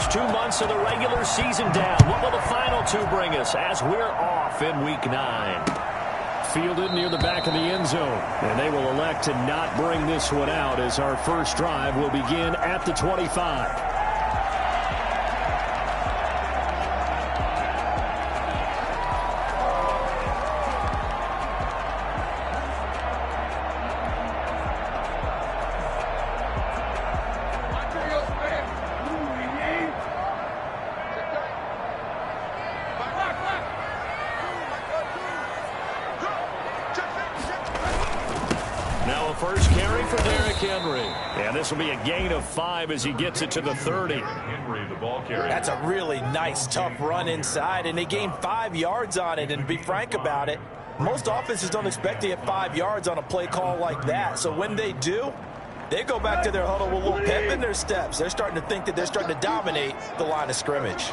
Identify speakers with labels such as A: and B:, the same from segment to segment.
A: first 2 months of the regular season down. What will the final two bring us as we're off in Week 9?
B: Fielded near the back of the end zone. And they will elect to not bring this one out as our first drive will begin at the 25.
A: First carry for Derrick Henry. And this will be a gain of 5 as he gets it to the 30.
C: Henry, the ball carrier.
D: That's a really nice, tough run inside, and they gained 5 yards on it. And to be frank about it, most offenses don't expect to get 5 yards on a play call like that. So when they do, they go back to their huddle with a little pep in their steps. They're starting to think that they're starting to dominate the line of scrimmage.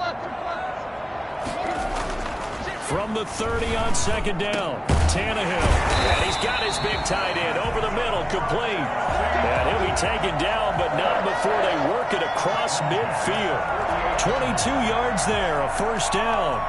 A: From the 30 on second down, Tannehill. And he's got his big tight end over the middle, complete. And he'll be taken down, but not before they work it across midfield. 22 yards there, a first down.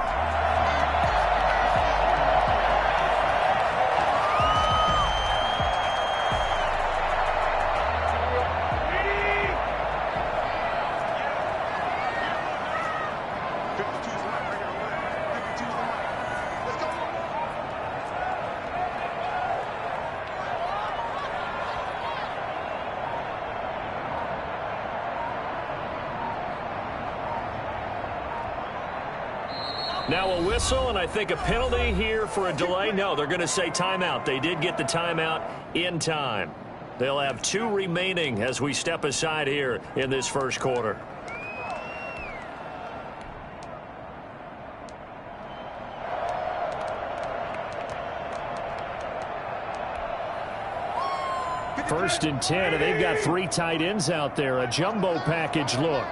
A: Now a whistle, and I think a penalty here for a delay. No, they're going to say timeout. They did get the timeout in time. They'll have 2 remaining as we step aside here in this first quarter.
B: First and 10, and they've got 3 tight ends out there. A jumbo package look.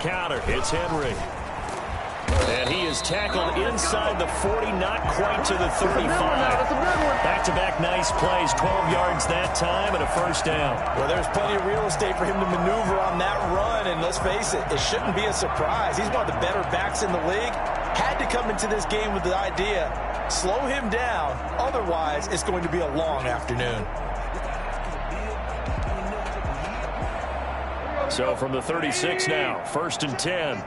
A: Counter. It's Henry. And he is tackled inside the 40, not quite to the 35. Back-to-back nice plays, 12 yards that time and a first down.
D: Well, there's plenty of real estate for him to maneuver on that run, and let's face it, it shouldn't be a surprise. He's one of the better backs in the league. Had to come into this game with the idea, slow him down, otherwise it's going to be a long afternoon.
A: So from the 36 now, first and 10.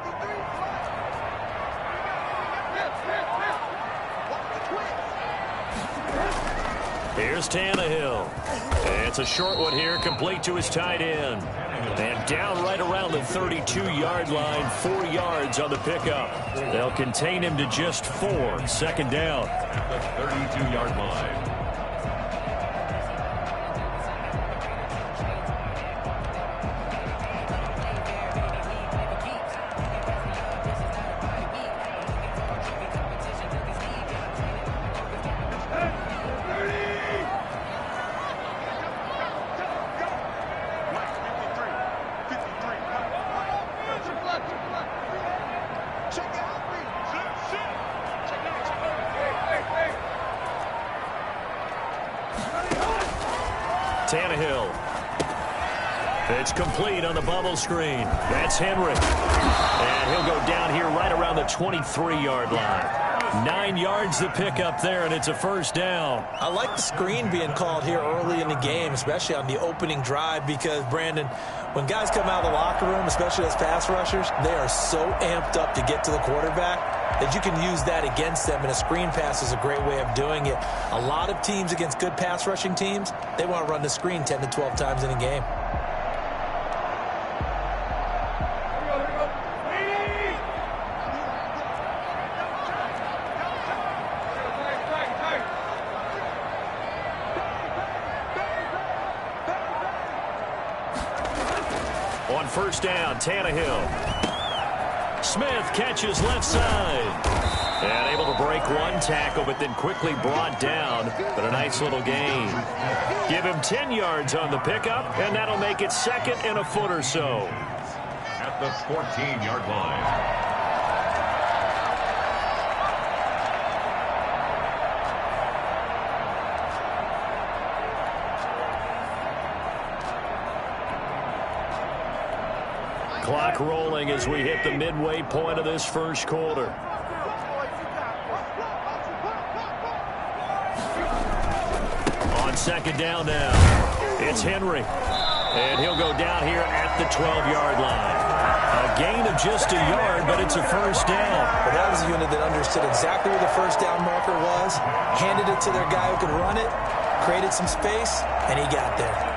A: Here's Tannehill. It's a short one here, complete to his tight end. And down right around the 32-yard line, 4 yards on the pickup. They'll contain him to just 4, second down.
C: At the 32-yard line.
A: Tannehill. It's complete on the bubble screen. That's Henry. And he'll go down here right around the 23-yard line. 9 yards to pick up there, and it's a first down.
D: I like the screen being called here early in the game, especially on the opening drive, because, Brandon, when guys come out of the locker room, especially as pass rushers, they are so amped up to get to the quarterback that you can use that against them, and a screen pass is a great way of doing it. A lot of teams against good pass rushing teams, they want to run the screen 10 to 12 times in a game.
A: On first down, Tannehill. Smith catches left side. And able to break one tackle, but then quickly brought down. But a nice little gain. Give him 10 yards on the pickup, and that'll make it second and a foot or so.
C: At the 14-yard line.
B: Clock rolling as we hit the midway point of this first quarter. On second down now, it's Henry. And he'll go down here at the 12-yard line. A gain of just a yard, but it's a first down.
D: Well, that was a unit that understood exactly where the first down marker was, handed it to their guy who could run it, created some space, and he got there.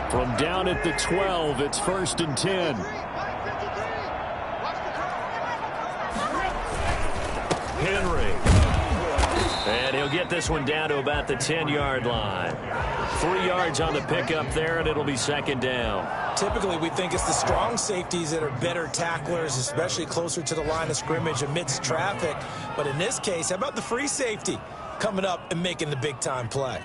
B: From down at the 12, it's 1st and 10. Henry. And he'll get this one down to about the 10-yard line. 3 yards on the pickup there, and it'll be second down.
D: Typically, we think it's the strong safeties that are better tacklers, especially closer to the line of scrimmage amidst traffic. But in this case, how about the free safety coming up and making the big-time play?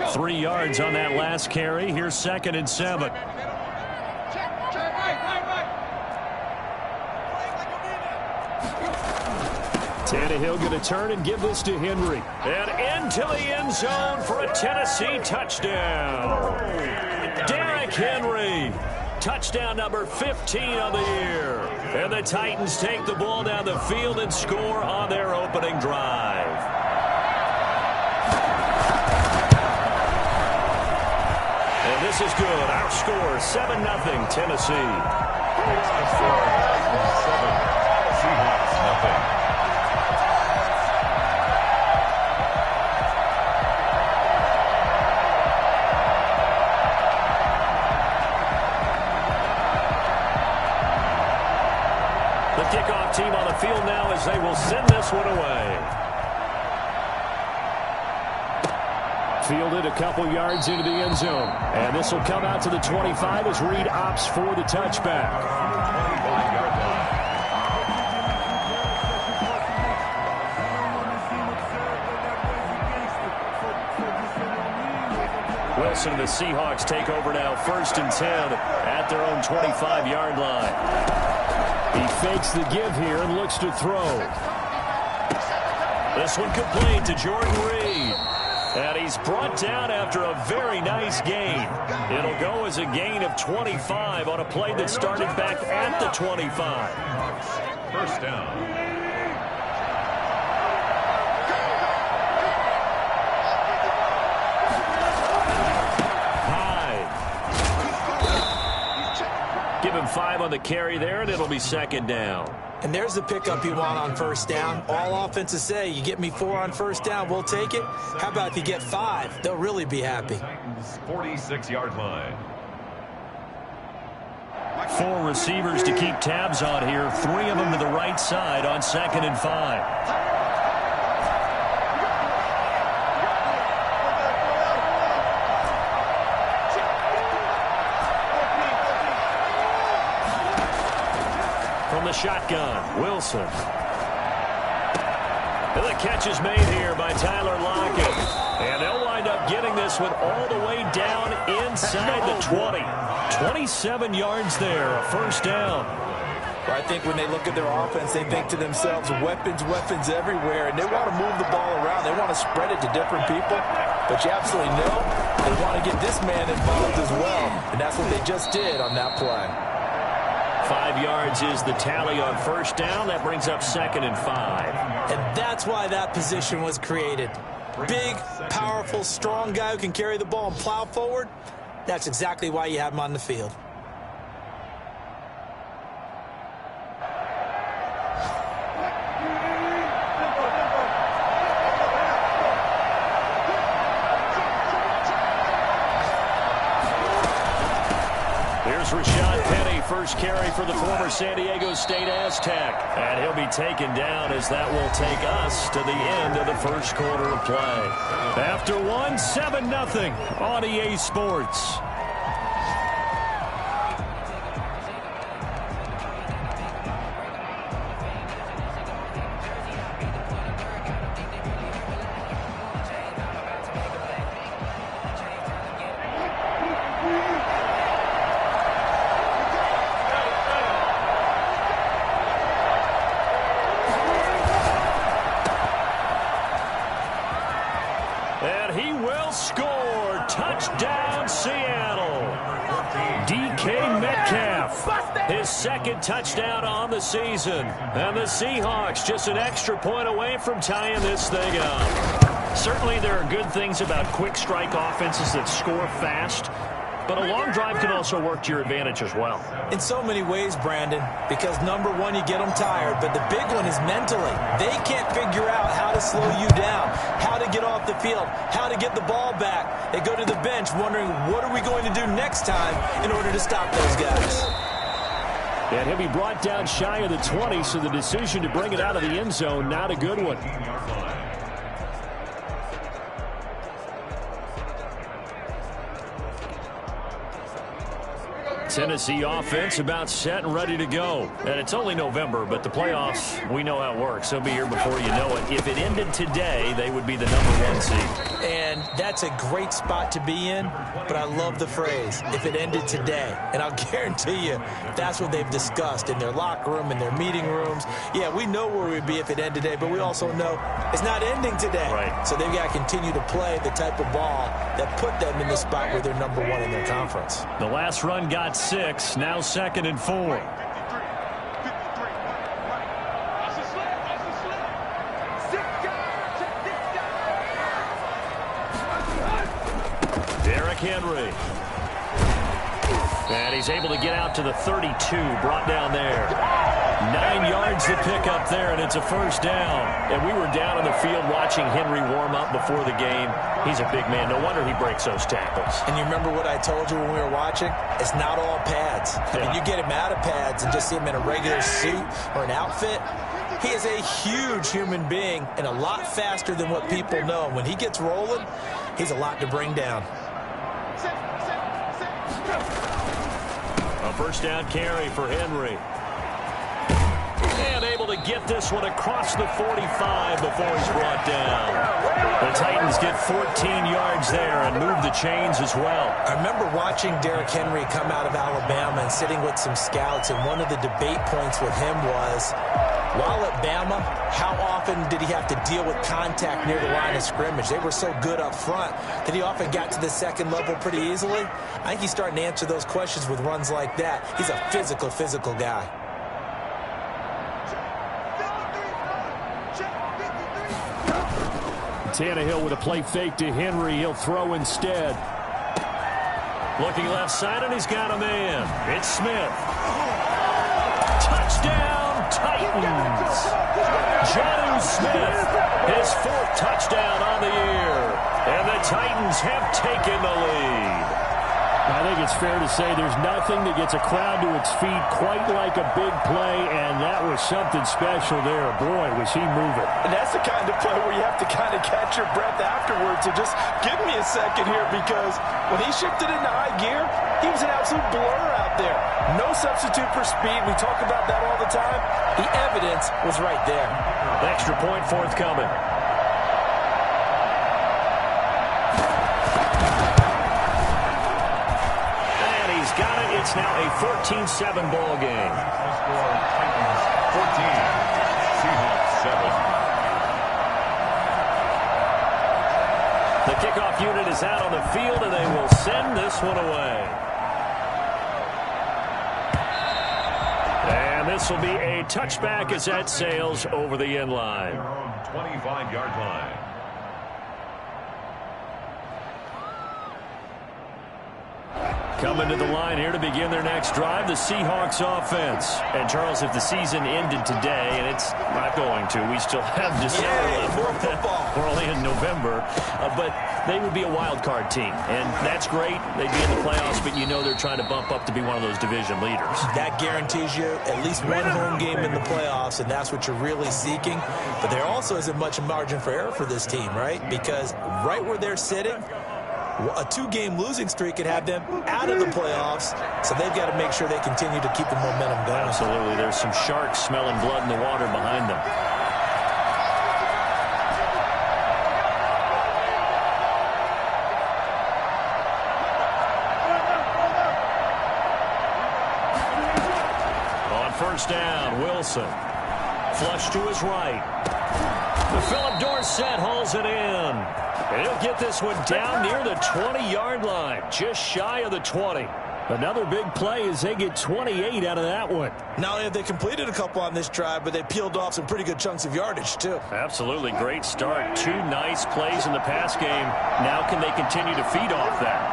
B: Three yards on that last carry. Here's 2nd and 7. Tannehill going to turn and give this to Henry. And into the end zone for a Tennessee touchdown. Derrick Henry. Touchdown number 15 of the year. And the Titans take the ball down the field and score on their opening drive. And this is good. Our score, 7-0 Tennessee.
C: Seahawks, nothing.
B: The kickoff team on the field now as they will send this one away. Fielded a couple yards into the end zone. And this will come out to the 25 as Reed opts for the touchback.
C: 25-yard line.
B: Wilson and the Seahawks take over now, 1st and 10 at their own 25-yard line. He fakes the give here and looks to throw. This one complete to Jordan Reed. And he's brought down after a very nice gain. It'll go as a gain of 25 on a play that started back at the 25.
C: First down.
B: Give him 5 on the carry there, and it'll be second down.
D: And there's the pickup you want on first down. All offenses say, you get me 4 on first down, we'll take it. How about if you get 5? They'll really be happy.
C: Titans 46-yard line.
B: 4 receivers to keep tabs on here. 3 of them to the right side on 2nd and 5. From the shotgun, Wilson. And the catch is made here by Tyler Lockett. And they'll wind up getting this one all the way down inside the 20. 27 yards there, a first down.
D: Well, I think when they look at their offense, they think to themselves, weapons, weapons everywhere. And they want to move the ball around. They want to spread it to different people. But you absolutely know they want to get this man involved as well. And that's what they just did on that play.
B: 5 yards is the tally on first down. That brings up 2nd and 5.
D: And that's why that position was created. Big, powerful, strong guy who can carry the ball and plow forward. That's exactly why you have him on the field.
B: Here's Rashad Penny, first carry for the former San Diego State Aztec. And he'll be taken down as that will take us to the end of the first quarter of play. After one, 7-0 on EA Sports. DK Metcalf, his second touchdown on the season. And the Seahawks just an extra point away from tying this thing up.
A: Certainly there are good things about quick strike offenses that score fast, but a long drive can also work to your advantage as well.
D: In so many ways, Brandon, because number one, you get them tired, but the big one is mentally. They can't figure out how to slow you down, how to get off the field, how to get the ball back. They go to the bench wondering, what are we going to do next time in order to stop those guys?
B: And he'll be brought down shy of the 20, so the decision to bring it out of the end zone, not a good one. Tennessee offense about set and ready to go. And it's only November, but the playoffs, we know how it works. They'll be here before you know it. If it ended today, they would be the #1 seed.
D: And that's a great spot to be in, but I love the phrase, if it ended today. And I'll guarantee you, that's what they've discussed in their locker room, in their meeting rooms. Yeah, we know where we'd be if it ended today, but we also know it's not ending today.
A: Right.
D: So they've got to continue to play the type of ball that put them in the spot where they're #1 in their conference.
B: The last run got 6, now 2nd and 4. Derrick Henry. And he's able to get out to the 32, brought down there. 9 yards to pick up there, and it's a first down. And we were down on the field watching Henry warm up before the game. He's a big man. No wonder he breaks those tackles.
D: And you remember what I told you when we were watching? It's not all pads. I mean, you get him out of pads and just see him in a regular suit or an outfit. He is a huge human being and a lot faster than what people know. When he gets rolling, he's a lot to bring down.
B: A first down carry for Henry. And able to get this one across the 45 before he's brought down. The Titans get 14 yards there and move the chains as well.
D: I remember watching Derrick Henry come out of Alabama and sitting with some scouts, and one of the debate points with him was, while at Bama, how often did he have to deal with contact near the line of scrimmage? They were so good up front that he often got to the second level pretty easily. I think he's starting to answer those questions with runs like that. He's a physical guy.
B: Tannehill with a play fake to Henry. He'll throw instead. Looking left side, and he's got a man. It's Smith. Touchdown, Titans. Jonnu Smith, his 4th touchdown on the year. And the Titans have taken the lead. I think it's fair to say there's nothing that gets a crowd to its feet quite like a big play, and that was something special there. Boy, was he moving.
E: And that's the kind of play where you have to kind of catch your breath afterwards. So just give me a second here, because when he shifted into high gear, he was an absolute blur out there. No substitute for speed. We talk about that all the time.
D: The evidence was right there.
B: Extra point forthcoming. It's now a 14-7 ball game.
C: Score Titans 14, Seahawks 7.
B: The kickoff unit is out on the field, and they will send this one away. And this will be a touchback as that sails over the end line.
C: 25-yard line.
B: Coming to the line here to begin their next drive, the Seahawks offense. And, Charles, if the season ended today, and it's not going to, we still have December left.
D: More football.
B: We're only in November. But they would be a wild card team. And that's great. They'd be in the playoffs, but you know they're trying to bump up to be one of those division leaders.
D: That guarantees you at least one home game in the playoffs, and that's what you're really seeking. But there also isn't much margin for error for this team, right? Because right where they're sitting, a 2-game losing streak could have them out of the playoffs, so they've got to make sure they continue to keep the momentum going.
B: Absolutely. There's some sharks smelling blood in the water behind them. On first down, Wilson. Flush to his right. Philip Dorsett hauls it in. And he'll get this one down near the 20-yard line, just shy of the 20. Another big play as they get 28 out of that one.
D: Not only have they completed a couple on this drive, but they peeled off some pretty good chunks of yardage, too.
B: Absolutely great start. 2 nice plays in the pass game. Now can they continue to feed off that?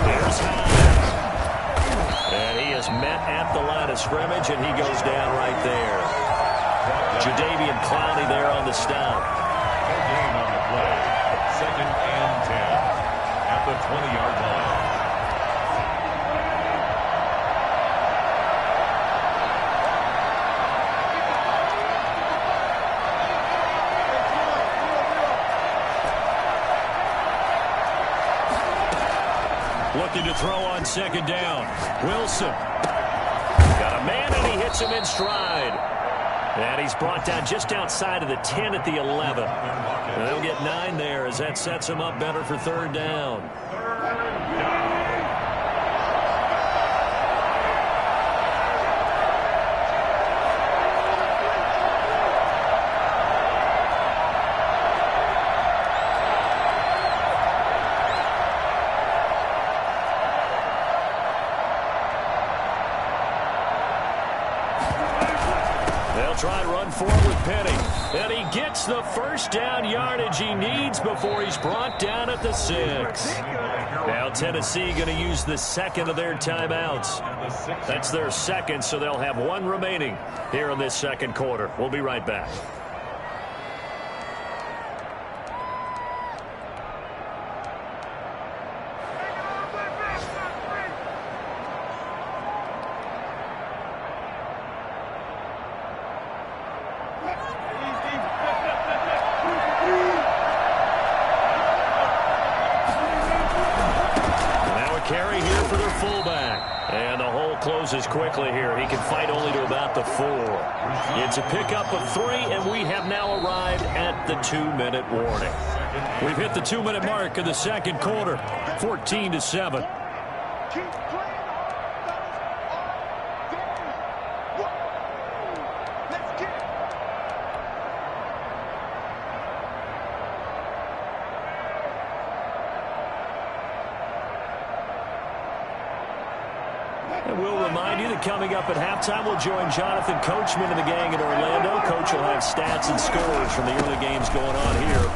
B: Here's Hines. And he is met at the line of scrimmage, and he goes down right there. Jadeveon Clowney there on the stop.
C: Gain on the play. 2nd and 10 at the 20-yard line.
B: Looking to throw on 2nd down. Wilson. Got a man, and he hits him in stride. And he's brought down just outside of the 10 at the 11. And they'll get 9 there as that sets him up better for 3rd down. Try and run forward with Penny. And he gets the 1st down yardage he needs before he's brought down at the 6. Now Tennessee going to use the 2nd of their timeouts. That's their 2nd, so they'll have 1 remaining here in this 2nd quarter. We'll be right back. Closes quickly here. He can fight only to about the 4. It's a pickup of 3, and we have now arrived at the 2-minute warning. We've hit the 2-minute mark of the 2nd quarter, 14-7. And we'll remind you that coming up at halftime, we'll join Jonathan Coachman and the gang in Orlando. Coach will have stats and scores from the early games going on here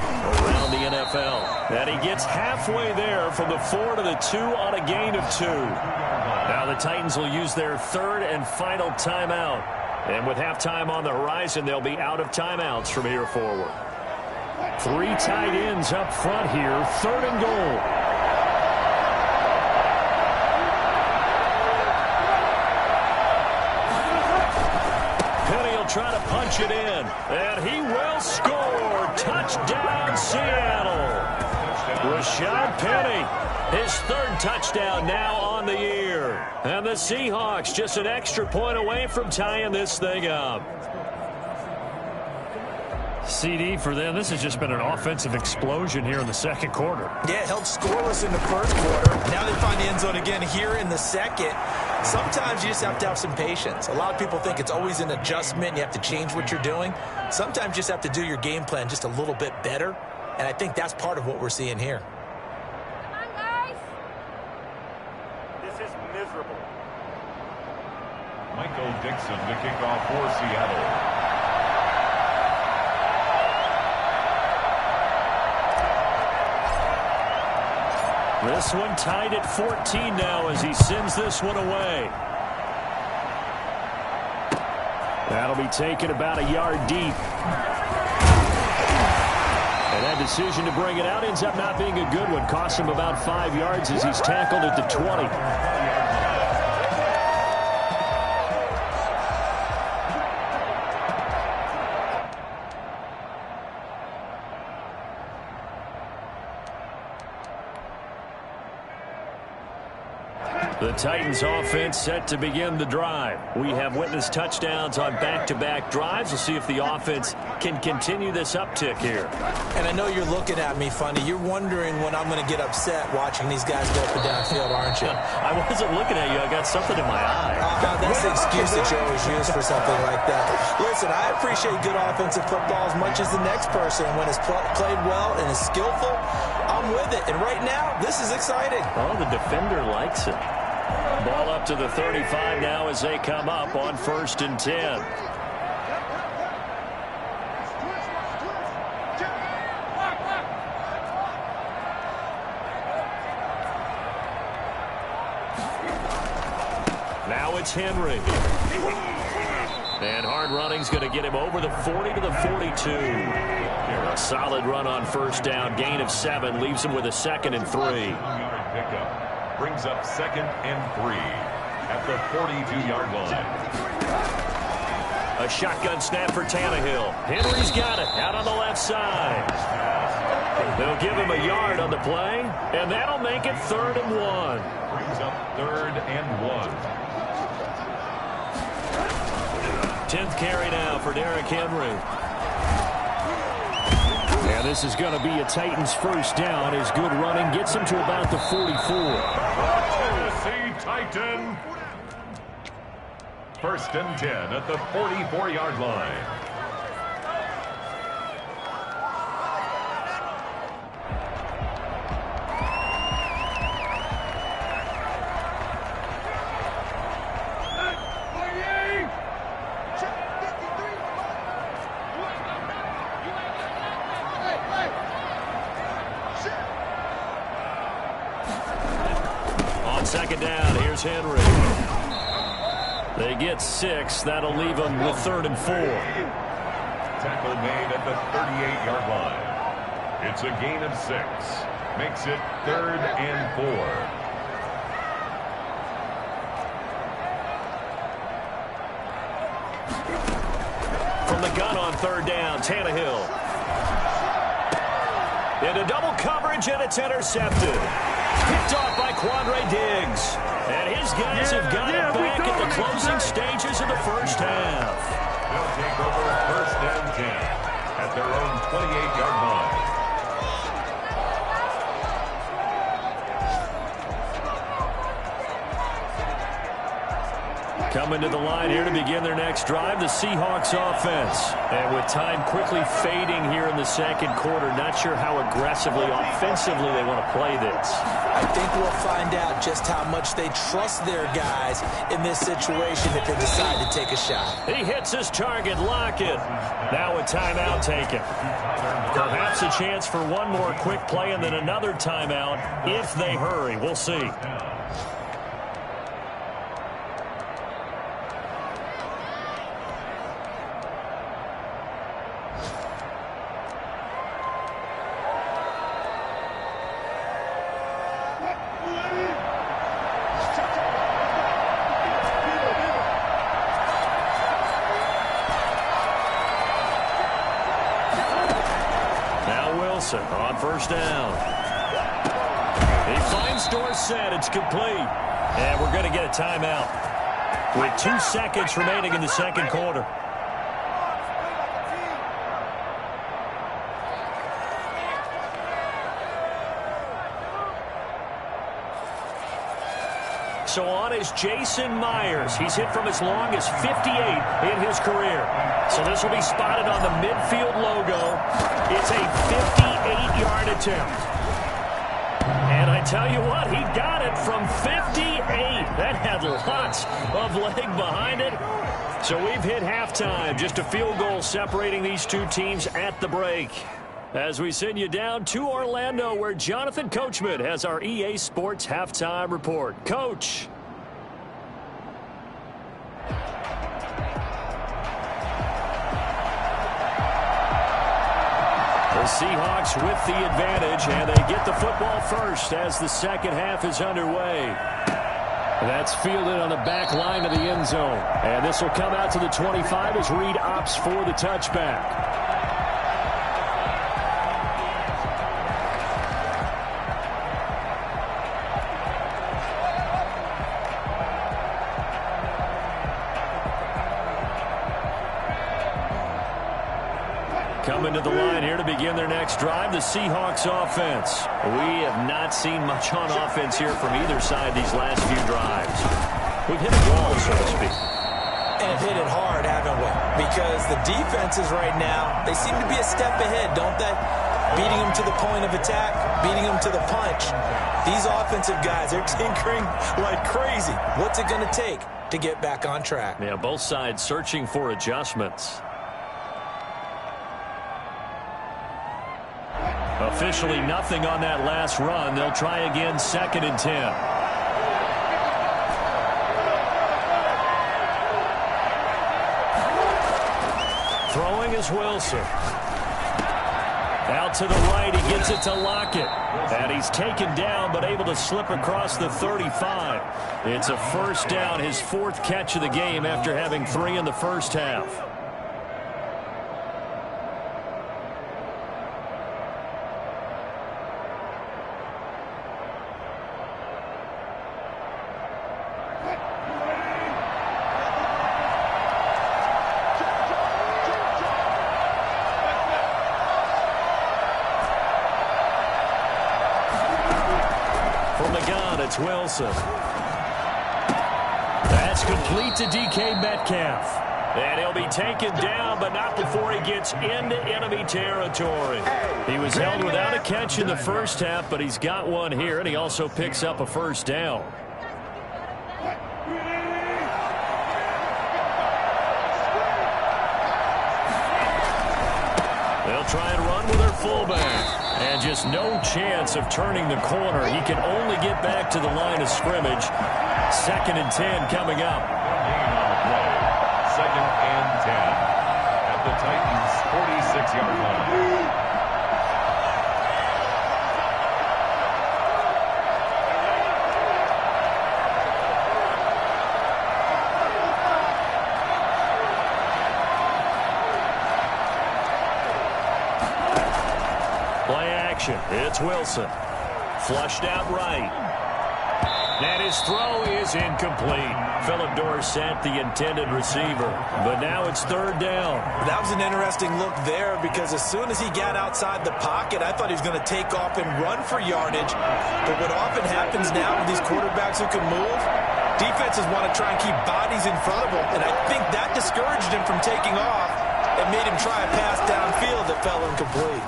B: around the NFL. And he gets halfway there from the 4 to the 2 on a gain of 2. Now the Titans will use their 3rd and final timeout. And with halftime on the horizon, they'll be out of timeouts from here forward. 3 tight ends up front here, 3rd and goal. Try to punch it in, and he will score. Touchdown, Seattle. Rashad Penny, his 3rd touchdown now on the year. And the Seahawks just an extra point away from tying this thing up. CD for them, this has just been an offensive explosion here in the 2nd quarter.
D: Yeah, held scoreless in the 1st quarter. Now they find the end zone again here in the 2nd. Sometimes you just have to have some patience. A lot of people think it's always an adjustment. You have to change what you're doing. Sometimes you just have to do your game plan just a little bit better. And I think that's part of what we're seeing here.
F: Come on, guys.
G: This is miserable.
C: Michael Dixon to kick off for Seattle.
B: This one tied at 14 now as he sends this one away. That'll be taken about a yard deep. And that decision to bring it out ends up not being a good one. Costs him about 5 yards as he's tackled at the 20. The Titans offense set to begin the drive. We have witnessed touchdowns on back-to-back drives. We'll see if the offense can continue this uptick here.
D: And I know you're looking at me funny. You're wondering when I'm going to get upset watching these guys go up and down field, aren't you?
B: I wasn't looking at you. I got something in my eye.
D: That's the excuse that you always use for something like that. Listen, I appreciate good offensive football as much as the next person. When it's played well and is skillful, I'll run with it. And right now, this is exciting.
B: Oh, the defender likes it. Ball up to the 35 now as they come up on 1st and 10. Now it's Henry. And hard running's going to get him over the 40 to the 42. A solid run on 1st down. Gain of 7 leaves him with a 2nd and 3.
C: Pickup brings up 2nd and 3 at the 42-yard line.
B: A shotgun snap for Tannehill. Henry's got it out on the left side. They'll give him a yard on the play, and that'll make it 3rd and 1.
C: Brings up 3rd and 1.
B: 10th carry now for Derrick Henry. And this is going to be a Titans 1st down as good running gets him to about the 44.
C: Tennessee Titan. 1st and 10 at the 44-yard line.
B: On 2nd down, here's Henry. They get 6. That'll leave them with 3rd and 4.
C: Tackle made at the 38-yard line. It's a gain of 6. Makes it 3rd and 4.
B: From the gun on 3rd down, Tannehill. Into double coverage, and it's intercepted. Picked off by Quandre Diggs. And his guys have got it back at the closing stages of the 1st half.
C: They'll take over 1st and 10 at their own 28-yard line.
B: Coming to the line here to begin their next drive, the Seahawks offense. And with time quickly fading here in the 2nd quarter, not sure how aggressively, offensively they want to play this.
D: I think we'll find out just how much they trust their guys in this situation if they decide to take a shot.
B: He hits his target, Lockett. Now a timeout taken. Perhaps a chance for one more quick play and then another timeout if they hurry. We'll see. On 1st down. He finds Dorsett. It's complete. And we're going to get a timeout with 2 seconds remaining in the 2nd quarter. So on is Jason Myers. He's hit from as long as 58 in his career. So this will be spotted on the midfield logo. It's a 58-yard attempt. And I tell you what, he got it from 58. That had lots of leg behind it. So we've hit halftime. Just a field goal separating these two teams at the break. As we send you down to Orlando, where Jonathan Coachman has our EA Sports halftime report. Coach. The Seahawks with the advantage, and they get the football first as the 2nd half is underway. That's fielded on the back line of the end zone. And this will come out to the 25 as Reed opts for the touchback. Coming to the line here to begin their next drive, the Seahawks offense. We have not seen much on offense here from either side these last few drives. We've hit a wall, so to speak.
D: And hit it hard, haven't we? Because the defenses right now, they seem to be a step ahead, don't they? beating them to the point of attack, beating them to the punch. These offensive guys, they're tinkering like crazy. What's it going to take to get back on track?
B: Yeah, both sides searching for adjustments. Officially nothing on that last run. They'll try again, 2nd and 10. Throwing is Wilson. Out to the right, he gets it to Lockett. And he's taken down, but able to slip across the 35. It's a first down, his 4th catch of the game after having 3 in the first half. It's Wilson. That's complete to DK Metcalf. And he'll be taken down, but not before he gets into enemy territory. He was held without a catch in the first half, but he's got one here, and he also picks up a first down. They'll try and run with their fullback. And just no chance of turning the corner. He can only get back to the line of scrimmage. 2nd and 10 coming up.
C: 2nd and 10 at the Titans' 46-yard line.
B: It's Wilson. Flushed out right. And his throw is incomplete. Philip Dorsett, the intended receiver. But now it's 3rd down.
D: That was an interesting look there because as soon as he got outside the pocket, I thought he was going to take off and run for yardage. But what often happens now with these quarterbacks who can move, defenses want to try and keep bodies in front of them. And I think that discouraged him from taking off and made him try a pass downfield that fell incomplete.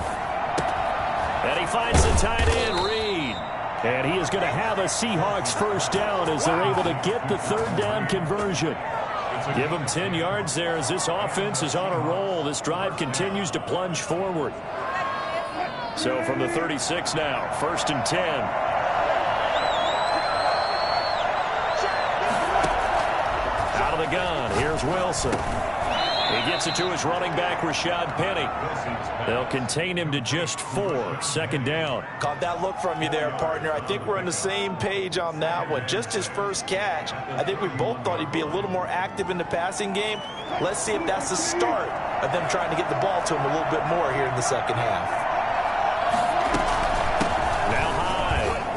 B: And he finds the tight end, Reed. And he is going to have a Seahawks first down as they're able to get the 3rd down conversion. Give him 10 yards there as this offense is on a roll. This drive continues to plunge forward. So from the 36 now, 1st and 10. Out of the gun, here's Wilson. He gets it to his running back, Rashad Penny. They'll contain him to just 4. 2nd down.
D: Caught that look from you there, partner. I think we're on the same page on that one. Just his first catch. I think we both thought he'd be a little more active in the passing game. Let's see if that's the start of them trying to get the ball to him a little bit more here in the second half.
B: Now high.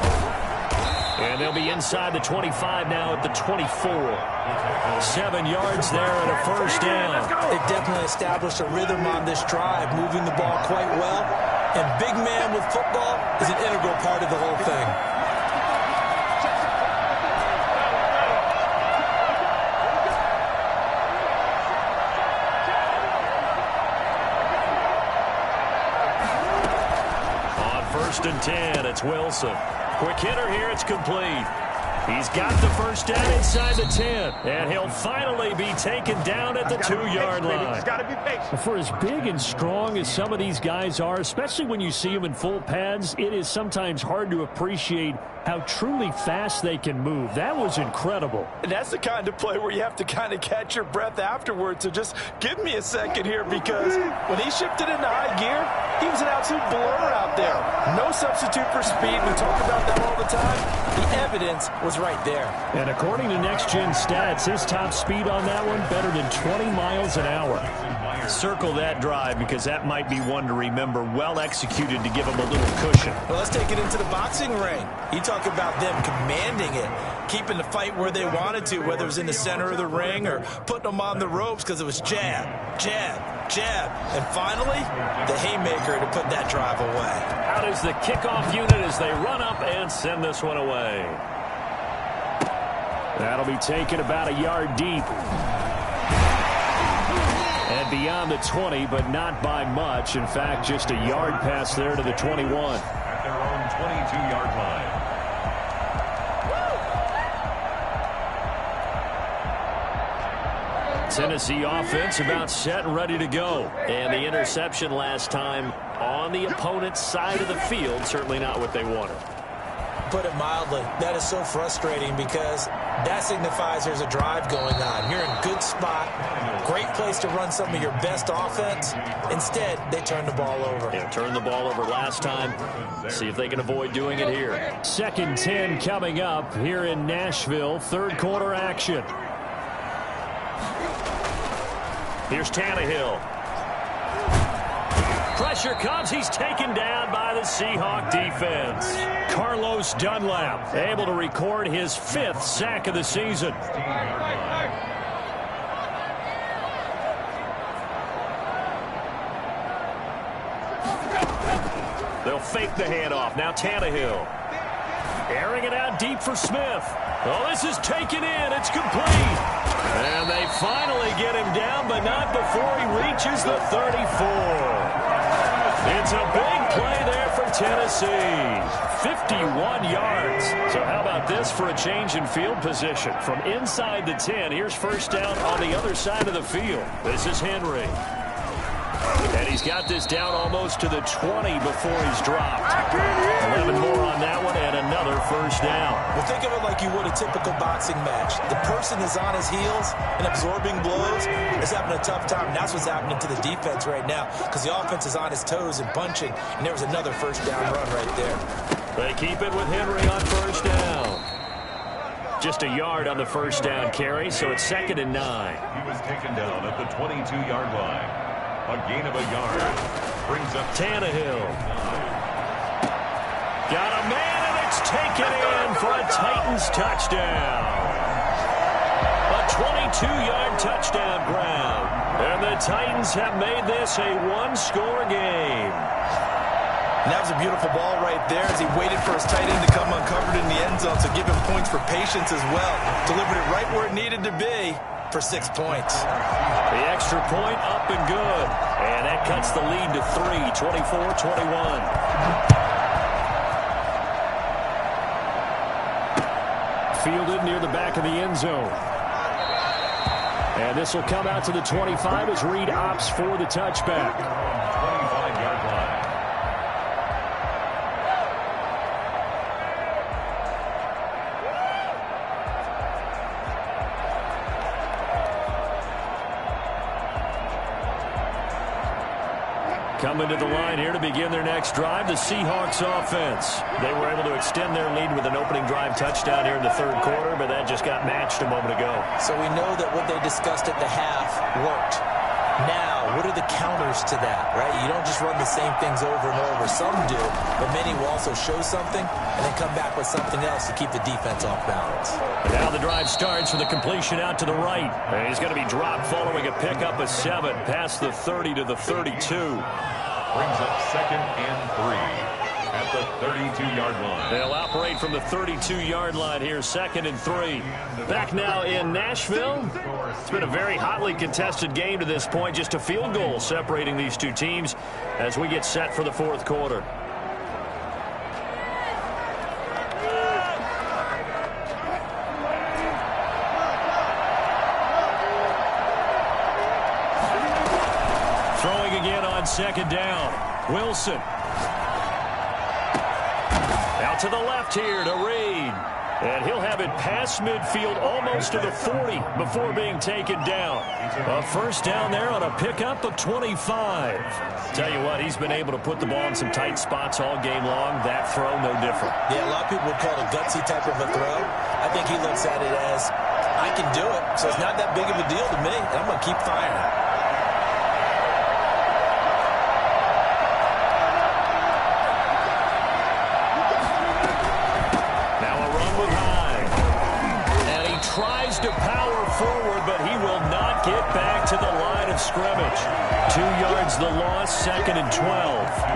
B: And they'll be inside the 25 now at the 24. 7 yards there and a first down.
D: They've definitely established a rhythm on this drive, moving the ball quite well. And big man with football is an integral part of the whole thing.
B: On 1st and 10, it's Wilson. Quick hitter here, it's complete. He's got the first down inside the 10, and he'll finally be taken down at the 2-yard line.
G: For as big and strong as some of these guys are, especially when you see them in full pads, it is sometimes hard to appreciate how truly fast they can move. That was incredible.
E: And that's the kind of play where you have to kind of catch your breath afterwards. So just give me a second here, because when he shifted into high gear, he was an absolute blur out there. No substitute for speed. We talk about that all the time. The evidence was right there.
G: And according to Next Gen Stats, his top speed on that one better than 20 miles an hour.
B: Circle that drive because that might be one to remember. Well executed to give him a little cushion.
D: Well, let's take it into the boxing ring. You talk about them commanding it, keeping the fight where they wanted to, whether it was in the center of the ring or putting them on the ropes because it was jab, jab, jab. And finally, the haymaker to put that drive away.
B: Out is the kickoff unit as they run up and send this one away. That'll be taken about a yard deep.
G: And beyond the 20, but not by much. In fact, just a yard pass there to the 21.
C: At their own 22-yard line.
A: Tennessee offense about set and ready to go. And the interception last time on the opponent's side of the field, certainly not what they wanted.
D: Put it mildly, that is so frustrating because that signifies there's a drive going on. You're in a good spot, great place to run some of your best offense. Instead, they turn the ball over.
A: Yeah, turned the ball over last time. See if they can avoid doing it here.
G: 2nd and 10 coming up here in Nashville. Third quarter action.
A: Here's Tannehill. Pressure comes. He's taken down by the Seahawk defense.
G: Carlos Dunlap able to record his 5th sack of the season.
A: They'll fake the handoff. Now Tannehill. Airing it out deep for Smith. Oh, this is taken in. It's complete. And they finally get him down, but not before he reaches the 34. It's a big play there for Tennessee. 51 yards. So how about this for a change in field position? From inside the 10, here's first down on the other side of the field. This is Henry. And he's got this down almost to the 20 before he's dropped. 11 more on that one and another first down.
D: Well, think of it like you would a typical boxing match. The person is on his heels and absorbing blows is having a tough time. And that's what's happening to the defense right now because the offense is on his toes and punching. And there was another first down run right there.
A: They keep it with Henry on first down. Just a yard on the first down carry, so it's 2nd and 9.
C: He was taken down at the 22-yard line. A gain of a yard brings up
A: Tannehill. Got a man, and it's taken in for a Titans touchdown. A 22-yard touchdown ground. And the Titans have made this a one-score game.
E: And that was a beautiful ball right there as he waited for his tight end to come uncovered in the end zone. So give him points for patience as well. Delivered it right where it needed to be for 6 points.
A: The extra point up and good. And that cuts the lead to 3, 24-21.
G: Fielded near the back of the end zone. And this will come out to the 25 as Reed opts for the touchback.
C: 25-yard line.
A: Coming to the line here to begin their next drive, the Seahawks offense. They were able to extend their lead with an opening drive touchdown here in the third quarter, but that just got matched a moment ago.
D: So we know that what they discussed at the half worked. Now, what are the counters to that, right? You don't just run the same things over and over. Some do, but many will also show something and then come back with something else to keep the defense off balance.
A: And now the drive starts with a completion out to the right. And he's going to be dropped following a pickup of 7 past the 30 to the 32.
C: Brings up 2nd and 3 at the 32-yard line.
A: They'll operate from the 32-yard line here, 2nd and 3. Back now in Nashville. It's been a very hotly contested game to this point. Just a field goal separating these two teams as we get set for the fourth quarter. Throwing again on 2nd down. Wilson. Out to the left here to Reed. And he'll have it past midfield almost to the 40 before being taken down. A first down there on a pickup of 25. Tell you what, he's been able to put the ball in some tight spots all game long. That throw, no different.
D: Yeah, a lot of people would call it a gutsy type of a throw. I think he looks at it as, I can do it, so it's not that big of a deal to me, and I'm going to keep firing.
A: To power forward, but he will not get back to the line of scrimmage. 2 yards the loss, 2nd and 12.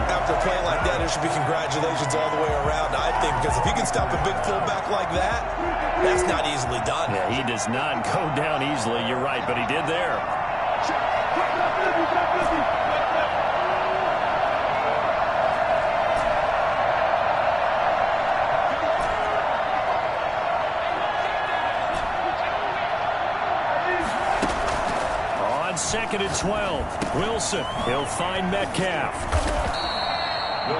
D: After a play like that, there should be congratulations all the way around, I think, because if you can stop a big fullback like that, that's not easily done.
A: Yeah, he does not go down easily, you're right, but he did there.
G: 2nd and 12. Wilson, he'll find Metcalf.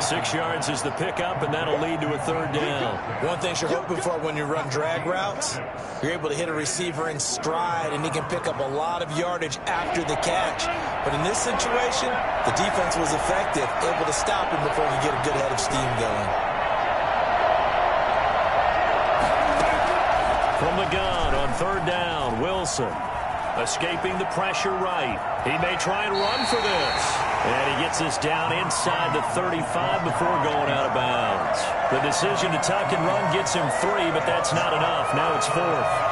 G: 6 yards is the pickup, and that'll lead to a 3rd down.
D: One thing you're hoping for when you run drag routes, you're able to hit a receiver in stride, and he can pick up a lot of yardage after the catch. But in this situation, the defense was effective, able to stop him before he could get a good head of steam going.
G: From the gun on 3rd down, Wilson. Escaping the pressure right. He may try and run for this. And he gets us down inside the 35 before going out of bounds. The decision to tuck and run gets him 3, but that's not enough. Now it's 4th.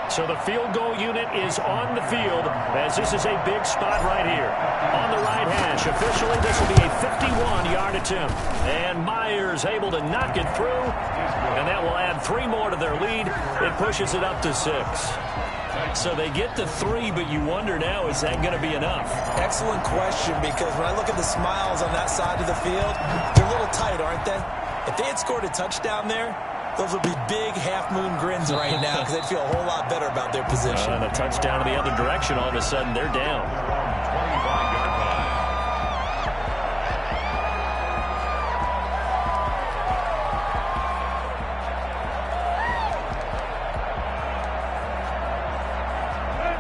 G: So the field goal unit is on the field as this is a big spot right here. On the right hash, officially this will be a 51-yard attempt. And Myers able to knock it through, and that will add 3 more to their lead. It pushes it up to 6. So they get to 3, but you wonder now, is that going to be enough?
D: Excellent question, because when I look at the smiles on that side of the field, they're a little tight, aren't they? If they had scored a touchdown there, those would be big half-moon grins right now because they'd feel a whole lot better about their position.
G: And a touchdown in the other direction, all of a sudden they're down.
C: 25-yard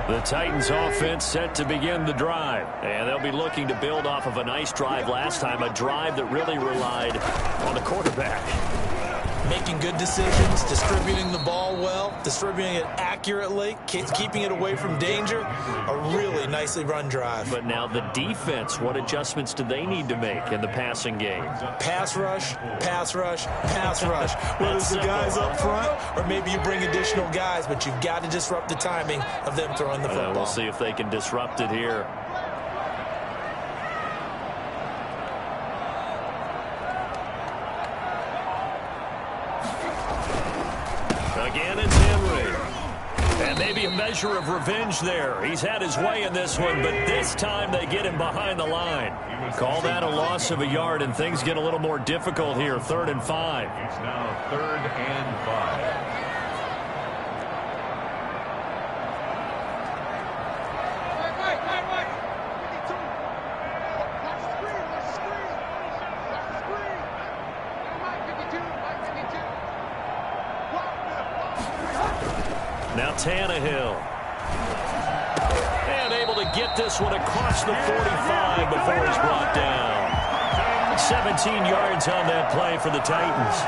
C: line.
G: The Titans offense set to begin the drive. And they'll be looking to build off of a nice drive last time, a drive that really relied on the quarterback.
D: Making good decisions, distributing the ball well, distributing it accurately, keeping it away from danger. A really nicely run drive.
G: But now the defense, what adjustments do they need to make in the passing game?
D: Pass rush, pass rush, pass rush. Whether it's the guys up front or maybe you bring additional guys, but you've got to disrupt the timing of them throwing the football.
G: We'll see if they can disrupt it here. Again, it's Henry. And maybe a measure of revenge there. He's had his way in this one, but this time they get him behind the line. Call that a loss of a yard, and things get a little more difficult here. 3rd and 5.
C: It's now 3rd and 5.
G: Now Tannehill. And able to get this one across the 45 before he's brought down. 17 yards on that play for the Titans.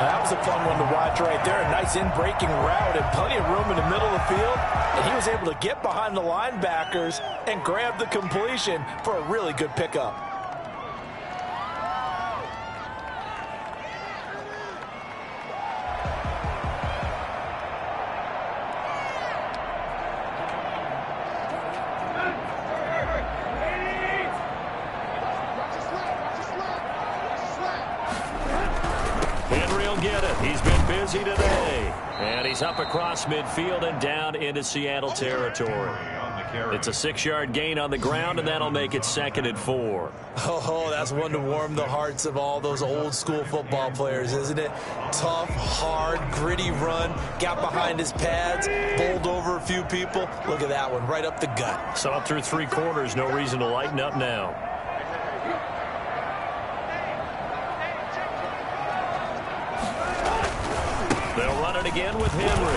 E: That was a fun one to watch right there. A nice in-breaking route and plenty of room in the middle of the field. And he was able to get behind the linebackers and grab the completion for a really good pickup.
G: Get it. He's been busy today. And he's up across midfield and down into Seattle territory. It's a 6-yard gain on the ground, and that'll make it 2nd and 4.
D: Oh, that's one to warm the hearts of all those old-school football players, isn't it? Tough, hard, gritty run. Got behind his pads, bowled over a few people. Look at that one, right up the gut.
G: So up through 3 quarters, no reason to lighten up now. They'll run it again with Henry.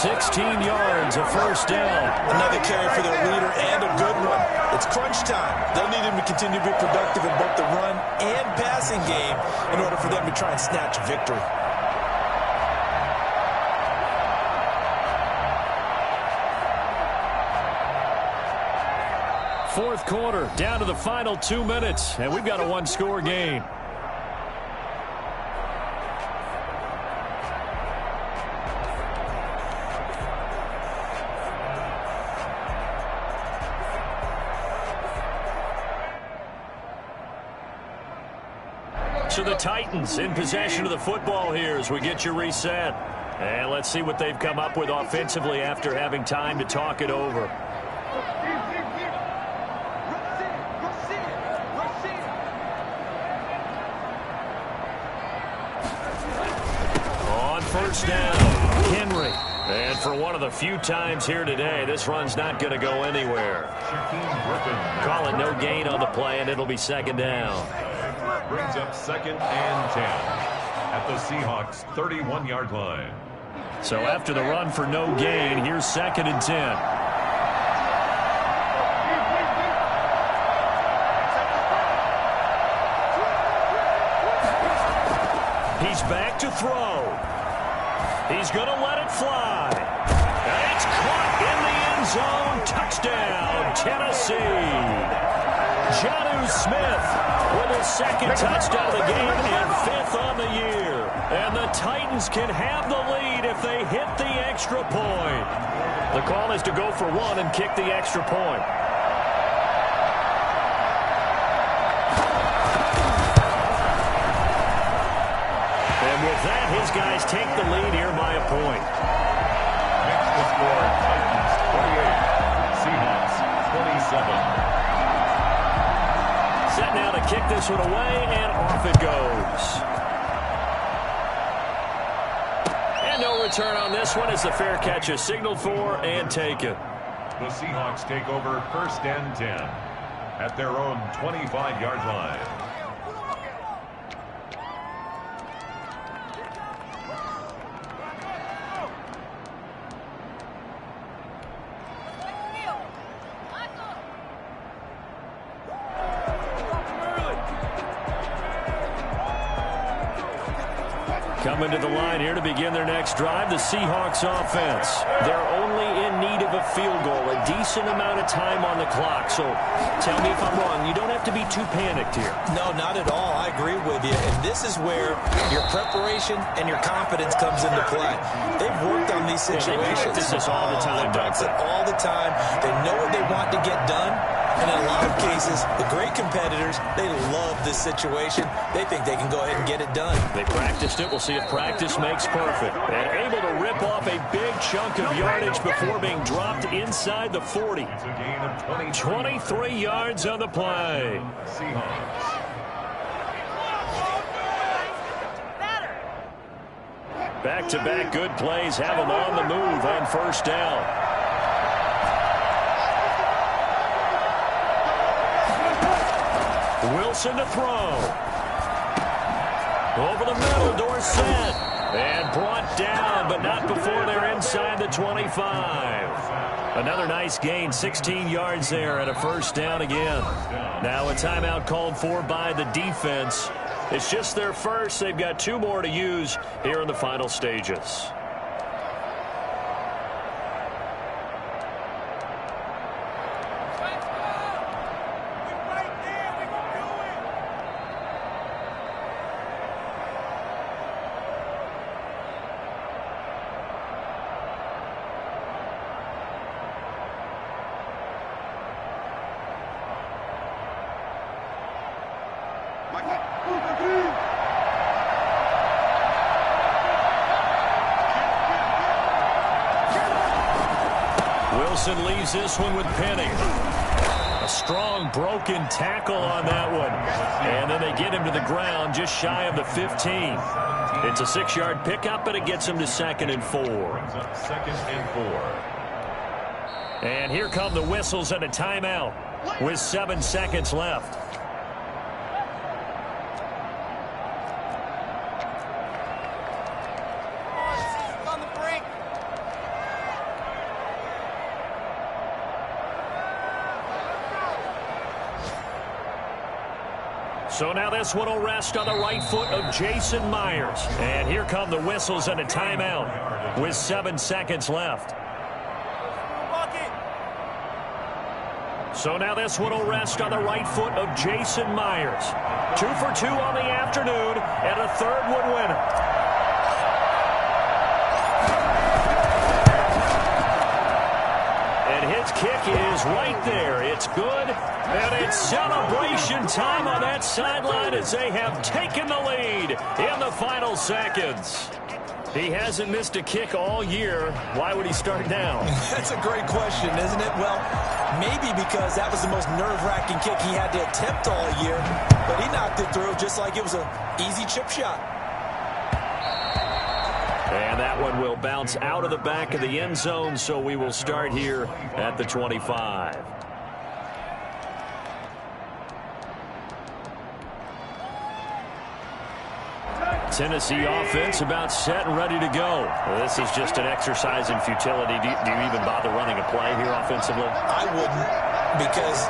G: 16 yards, a 1st down.
D: Another carry for their leader and a good one. It's crunch time. They'll need him to continue to be productive in both the run and passing game in order for them to try and snatch a victory.
G: Fourth quarter, down to the final 2 minutes, and we've got a 1-score game. So the Titans in possession of the football here as we get you reset. And let's see what they've come up with offensively after having time to talk it over.
B: first down. Henry. And for one of the few times here today, this run's not going to go anywhere. Call it no gain on the play, and it'll be second down.
C: Brings up 2nd and 10 at the Seahawks' 31-yard line.
B: So after the run for no gain, here's 2nd and 10. He's back to throw. He's going to let it fly. And it's caught in the end zone. Touchdown, Tennessee. Jonnu Smith with his 2nd touchdown of the game and 5th on the year. And the Titans can have the lead if they hit the extra point. The call is to go for one and kick the extra point. And with that, his guys take the lead here by a point.
C: Makes the score Titans 28, Seahawks 27.
B: Set now to kick this one away, and off it goes. And no return on this one as the fair catch is signaled for and taken.
C: The Seahawks take over 1st and 10 at their own 25-yard line.
B: Coming to the line here to begin their next drive, the Seahawks offense. They're only in need of a field goal, a decent amount of time on the clock. So tell me if I'm wrong. You don't have to be too panicked here.
D: No, not at all. I agree with you. And this is where your preparation and your confidence comes into play. They've worked on these situations.
B: They practice this all the time.
D: They practice it all the time. They know what they want to get done. And in a lot of cases, the great competitors, they love this situation. They think they can go ahead and get it done.
B: They practiced it. We'll see if practice makes perfect. And able to rip off a big chunk of yardage before being dropped inside the 40.
C: It's a gain of
B: 23 yards on the play.
C: Seahawks.
B: Back-to-back good plays have them on the move on first down. Wilson to throw. Over the middle, Dorsett. And brought down, but not before they're inside the 25. Another nice gain, 16 yards there and a first down again. Now a timeout called for by the defense. It's just their first. They've got 2 more to use here in the final stages. Wilson leaves this one with Penny. A strong broken tackle on that one. And then they get him to the ground just shy of the 15. It's a 6-yard pickup, but it gets him to 2nd and 4.
C: 2nd and 4.
B: And here come the whistles and a timeout with 7 seconds left. So now this one will rest on the right foot of Jason Myers. And here come the whistles and a timeout with 7 seconds left. So now this one will rest on the right foot of Jason Myers. 2 for 2 on the afternoon, and a 3rd would win it. And his kick is right there. It's good. And it's celebration time on that sideline as they have taken the lead in the final seconds. He hasn't missed a kick all year. Why would he start now?
D: That's a great question, isn't it? Well, maybe because that was the most nerve-wracking kick he had to attempt all year. But he knocked it through just like it was an easy chip shot.
A: And that one will bounce out of the back of the end zone, so we will start here at the 25. Tennessee offense about set and ready to go. Well, this is just an exercise in futility. Do you even bother running a play here offensively?
D: I wouldn't, because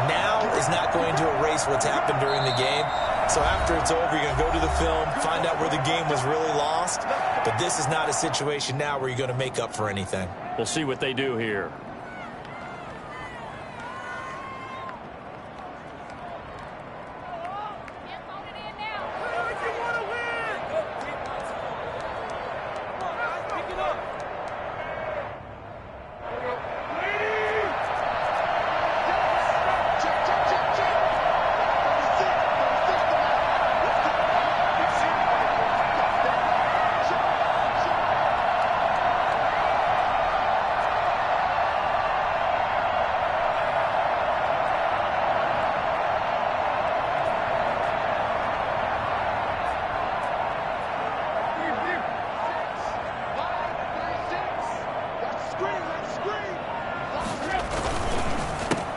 D: now is not going to erase what's happened during the game. So after it's over, you're going to go to the film, find out where the game was really lost. But this is not a situation now where you're going to make up for anything.
A: We'll see what they do here.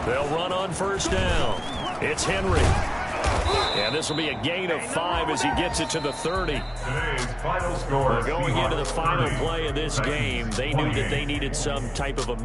A: They'll run on first down. It's Henry. And this will be a gain of 5 as he gets it to the 30.
C: Today's final score.
A: Well, going into the final play of this game, they knew that they needed some type of a